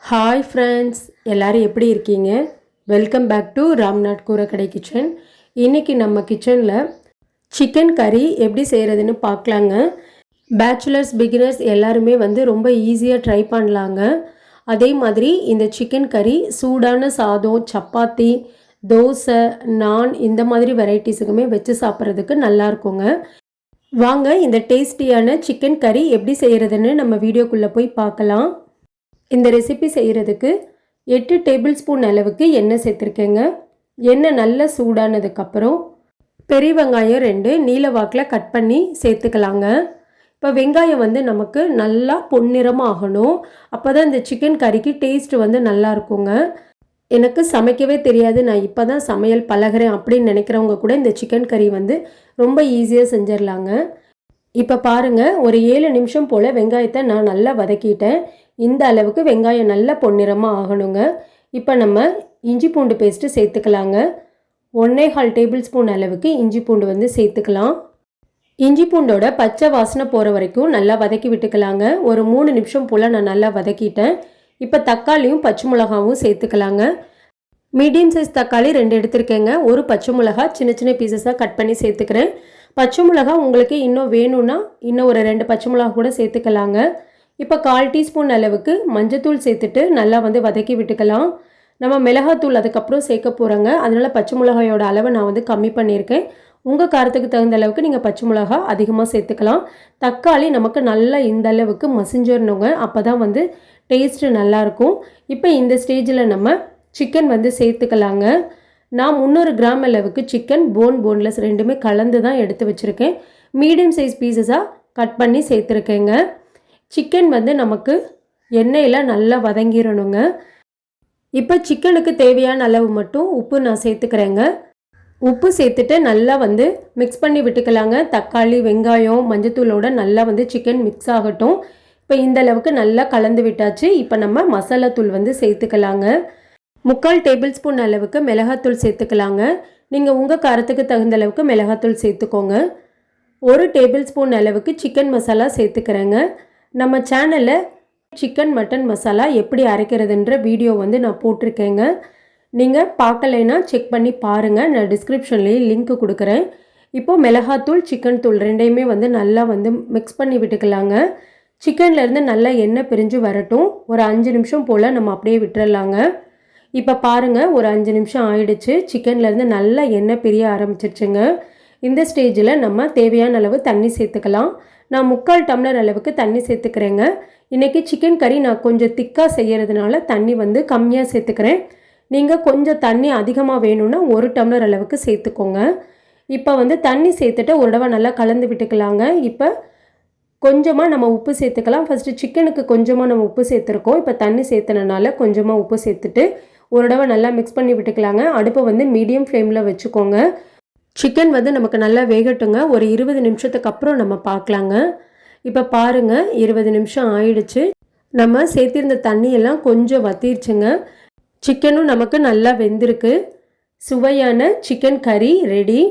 Hi friends, எல்லோரும் எப்படி இருக்கீங்க? Welcome back to Ramnath Koorakadai kitchen. இன்றைக்கி நம்ம கிச்சனில் சிக்கன் கறி எப்படி செய்கிறதுன்னு பார்க்கலாங்க. பேச்சுலர்ஸ் பிகினர்ஸ் எல்லாருமே ரொம்ப ஈஸியாக ட்ரை பண்ணலாங்க. அதே மாதிரி இந்த சிக்கன் கறி சூடான சாதம், சப்பாத்தி, தோசை, நான் இந்த மாதிரி வெரைட்டிஸுக்குமே வச்சு சாப்பிட்றதுக்கு நல்லாயிருக்குங்க. வாங்க இந்த டேஸ்டியான சிக்கன் கறி எப்படி செய்கிறதுன்னு நம்ம வீடியோக்குள்ளே போய் பார்க்கலாம். இந்த ரெசிபி செய்கிறதுக்கு 8 டேபிள் ஸ்பூன் அளவுக்கு எண்ணெய் சேர்த்துருக்கேங்க. எண்ணெய் நல்லா சூடானதுக்கப்புறம் பெரிய வெங்காயம் 2 நீல வாக்கில் கட் பண்ணி சேர்த்துக்கலாங்க. இப்போ வெங்காயம் நமக்கு நல்லா பொன்னிறமாக ஆகணும். அப்போ தான் இந்த சிக்கன் கறிக்கு டேஸ்ட் நல்லா இருக்குங்க. எனக்கு சமைக்கவே தெரியாது, நான் இப்போ தான் சமையல் பழகிறேன் அப்படின்னு நினைக்கிறவங்க கூட இந்த சிக்கன் கறி ரொம்ப ஈஸியாக செஞ்சிடலாங்க. இப்போ பாருங்கள், ஒரு 7 நிமிஷம் போல் வெங்காயத்தை நான் நல்லா வதக்கிட்டேன். இந்த அளவுக்கு வெங்காயம் நல்லா பொன்னிறமாக ஆகணுங்க. இப்போ நம்ம இஞ்சி பூண்டு பேஸ்ட்டு சேர்த்துக்கலாங்க. 1.25 டேபிள் ஸ்பூன் அளவுக்கு இஞ்சி பூண்டு சேர்த்துக்கலாம். இஞ்சி பூண்டோட பச்சை வாசனை போகிற வரைக்கும் நல்லா வதக்கி விட்டுக்கலாங்க. ஒரு 3 நிமிஷம் போல் நான் நல்லா வதக்கிட்டேன். இப்போ தக்காளியும் பச்சை மிளகாவும் சேர்த்துக்கலாங்க. மீடியம் சைஸ் தக்காளி 2 எடுத்துருக்கேங்க. ஒரு பச்சை மிளகா சின்ன சின்ன பீசஸாக கட் பண்ணி சேர்த்துக்கிறேன். பச்சை மிளகா உங்களுக்கு இன்னும் வேணும்னா இன்னும் ஒரு 2 பச்சை மிளகா கூட சேர்த்துக்கலாங்க. இப்போ 1/4 டீஸ்பூன் அளவுக்கு மஞ்சத்தூள் சேர்த்துட்டு நல்லா வதக்கி விட்டுக்கலாம். நம்ம மிளகாத்தூள் அதுக்கப்புறம் சேர்க்க போகிறோங்க. அதனால் பச்சை மிளகாயோட அளவை நான் கம்மி பண்ணியிருக்கேன். உங்கள் காரத்துக்கு தகுந்த அளவுக்கு நீங்கள் பச்சை மிளகா அதிகமாக சேர்த்துக்கலாம். தக்காளி நமக்கு நல்லா இந்த அளவுக்கு மசிஞ்சிடணுங்க. அப்போ தான் டேஸ்ட்டு நல்லாயிருக்கும். இப்போ இந்த ஸ்டேஜில் நம்ம சிக்கன் சேர்த்துக்கலாங்க. நான் 300 கிராம் அளவுக்கு சிக்கன் போன்லெஸ் ரெண்டுமே கலந்து தான் எடுத்து வச்சுருக்கேன். மீடியம் சைஸ் பீசஸாக கட் பண்ணி சேர்த்துருக்கேங்க. சிக்கன் நமக்கு எண்ணெயில் நல்லா வதங்கிடணுங்க. இப்போ சிக்கனுக்கு தேவையான அளவு மட்டும் உப்பு நான் சேர்த்துக்கிறேங்க. உப்பு சேர்த்துட்டு நல்லா மிக்ஸ் பண்ணி விட்டுக்கலாங்க. தக்காளி, வெங்காயம், மஞ்சத்தூளோட நல்லா சிக்கன் மிக்ஸ் ஆகட்டும். இப்போ இந்த அளவுக்கு நல்லா கலந்து விட்டாச்சு. இப்போ நம்ம மசாலாத்தூள் சேர்த்துக்கலாங்க. 3/4 டேபிள் ஸ்பூன் அளவுக்கு மிளகாத்தூள் சேர்த்துக்கலாங்க. நீங்கள் உங்கள் காரத்துக்கு தகுந்த அளவுக்கு மிளகாத்தூள் சேர்த்துக்கோங்க. 1 டேபிள் ஸ்பூன் அளவுக்கு சிக்கன் மசாலா சேர்த்துக்கிறேங்க. நம்ம சேனலில் சிக்கன் மட்டன் மசாலா எப்படி அரைக்கிறதுன்ற வீடியோ நான் போட்டிருக்கேங்க. நீங்கள் பார்க்கலைன்னா செக் பண்ணி பாருங்கள். நான் டிஸ்கிரிப்ஷன்லேயே லிங்க் கொடுக்குறேன். இப்போது மிளகாத்தூள், சிக்கன் தூள் ரெண்டையுமே நல்லா மிக்ஸ் பண்ணி விட்டுக்கலாங்க. சிக்கன்லேருந்து நல்லா எண்ணெய் பிரிஞ்சு வரட்டும். ஒரு 5 நிமிஷம் போல் நம்ம அப்படியே விட்டுறலாங்க. இப்போ பாருங்கள், ஒரு 5 நிமிஷம் ஆயிடுச்சு. சிக்கன்லேருந்து நல்லா எண்ணெய் பிரிய ஆரம்பிச்சிருச்சுங்க. இந்த ஸ்டேஜில் நம்ம தேவையான அளவு தண்ணி சேர்த்துக்கலாம். நான் 3/4 டம்ளர் அளவுக்கு தண்ணி சேர்த்துக்கிறேங்க. இன்றைக்கி சிக்கன் கறி நான் கொஞ்சம் திக்காக செய்கிறதுனால தண்ணி கம்மியாக சேர்த்துக்கிறேன். நீங்கள் கொஞ்சம் தண்ணி அதிகமாக வேணும்னா 1 டம்ளர் அளவுக்கு சேர்த்துக்கோங்க. இப்போ தண்ணி சேர்த்துட்டு ஒரு தடவை நல்லா கலந்து விட்டுக்கலாங்க. இப்போ கொஞ்சமாக நம்ம உப்பு சேர்த்துக்கலாம். ஃபஸ்ட்டு சிக்கனுக்கு கொஞ்சமாக நம்ம உப்பு சேர்த்துருக்கோம். இப்போ தண்ணி சேர்த்துனனால கொஞ்சமாக உப்பு சேர்த்துட்டு ஒரு தடவை நல்லா மிக்ஸ் பண்ணி விட்டுக்கலாங்க. அடுப்பை மீடியம் ஃப்ளேமில் வச்சுக்கோங்க. சிக்கன் நமக்கு நல்லா வேகட்டுங்க. ஒரு 20 நிமிஷத்துக்கு அப்புறம் நம்ம பார்க்கலாங்க. இப்போ பாருங்கள், 20 நிமிஷம் ஆயிடுச்சு. நம்ம சேர்த்திருந்த தண்ணியெல்லாம் கொஞ்சம் வத்திருச்சுங்க. சிக்கனும் நமக்கு நல்லா வெந்திருக்கு. சுவையான சிக்கன் கறி ரெடி.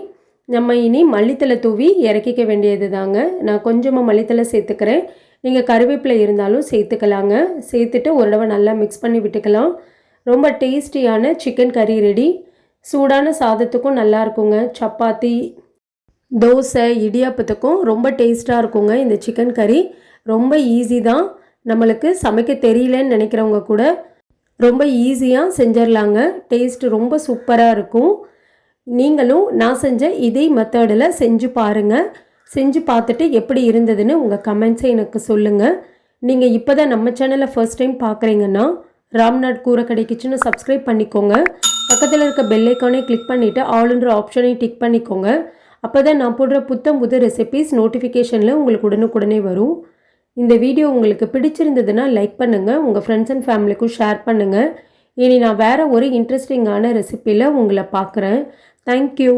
நம்ம இனி மல்லித்தலை தூவி இறக்கிக்க வேண்டியது தாங்க. நான் கொஞ்சமாக மல்லித்தலை சேர்த்துக்கிறேன். நீங்கள் கருவேப்பிலை இருந்தாலும் சேர்த்துக்கலாங்க. சேர்த்துட்டு ஒரு தடவை நல்லா மிக்ஸ் பண்ணி விட்டுக்கலாம். ரொம்ப டேஸ்டியான சிக்கன் கறி ரெடி. சூடான சாதத்துக்கும் நல்லா இருக்குங்க. சப்பாத்தி, தோசை, இடியாப்பத்துக்கும் ரொம்ப டேஸ்ட்டாக இருக்குங்க. இந்த சிக்கன் கறி ரொம்ப ஈஸி தான். நம்மளுக்கு சமைக்க தெரியலன்னு நினைக்கிறவங்க கூட ரொம்ப ஈஸியாக செஞ்சிடலாங்க. டேஸ்ட் ரொம்ப சூப்பராக இருக்கும். நீங்களும் நான் செஞ்ச இதே மெத்தடில் செஞ்சு பாருங்கள். செஞ்சு பார்த்துட்டு எப்படி இருந்ததுன்னு உங்கள் கமெண்ட்ஸை எனக்கு சொல்லுங்கள். நீங்கள் இப்போ தான் நம்ம சேனலை ஃபர்ஸ்ட் டைம் பார்க்குறீங்கன்னா ராம்நாத் கூரக்கடை கிச்சனை சப்ஸ்கிரைப் பண்ணிக்கோங்க. பக்கத்தில் இருக்க பெல் ஐக்கானை கிளிக் பண்ணிவிட்டு ஆல்ன்ற ஆப்ஷனை டிக் பண்ணிக்கோங்க. அப்போ தான் நான் போடுற புது ரெசிபீஸ் நோட்டிஃபிகேஷனில் உங்களுக்கு உடனுக்குடனே வரும். இந்த வீடியோ உங்களுக்கு பிடிச்சிருந்ததுன்னா லைக் பண்ணுங்கள். உங்கள் ஃப்ரெண்ட்ஸ் அண்ட் ஃபேமிலிக்கும் ஷேர் பண்ணுங்கள். இனி நான் வேறு ஒரு இன்ட்ரெஸ்டிங்கான ரெசிப்பியில் உங்களை பார்க்குறேன். தேங்க்யூ.